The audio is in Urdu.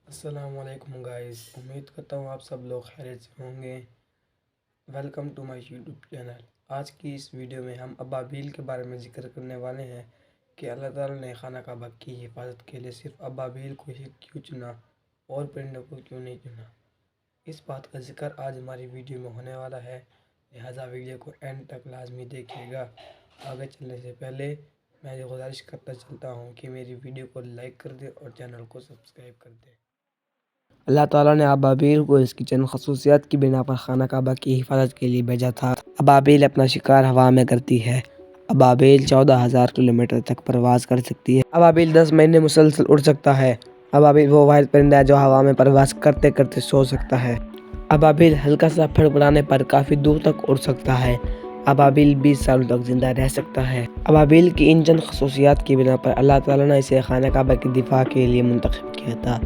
السلام علیکم گائز، امید کرتا ہوں آپ سب لوگ خیریت سے ہوں گے۔ Welcome to my YouTube channel. آج کی اس ویڈیو میں ہم ابابیل کے بارے میں ذکر کرنے والے ہیں کہ اللہ تعالیٰ نے خانہ کعبہ کی حفاظت کے لیے صرف ابابیل کو ہی کیوں چنا اور پرندوں کو کیوں نہیں چنا۔ اس بات کا ذکر آج ہماری ویڈیو میں ہونے والا ہے، لہٰذا ویڈیو کو اینڈ تک لازمی دیکھیے گا۔ آگے چلنے سے پہلے میں یہ گزارش کرتا چلتا ہوں کہ میری ویڈیو کو لائک کر دیں اور چینل کو سبسکرائب کر دیں۔ اللہ تعالیٰ نے ابابیل کو اس کی چند خصوصیات کی بنا پر خانہ کعبہ کی حفاظت کے لیے بھیجا تھا۔ ابابیل اپنا شکار ہوا میں کرتی ہے۔ ابابیل 14,000 کلومیٹر تک پرواز کر سکتی ہے۔ ابابیل 10 مہینے مسلسل اڑ سکتا ہے۔ ابابیل وہ واحد پرندہ ہے جو ہوا میں پرواز کرتے کرتے سو سکتا ہے۔ ابابیل ہلکا سا پھڑپڑانے پر کافی دور تک اڑ سکتا ہے۔ ابابیل 20 سالوں تک زندہ رہ سکتا ہے۔ ابابیل کی ان چند خصوصیات کی بنا پر اللہ تعالیٰ نے اسے خانہ کعبہ کی دفاع کے لیے منتخب کیا تھا۔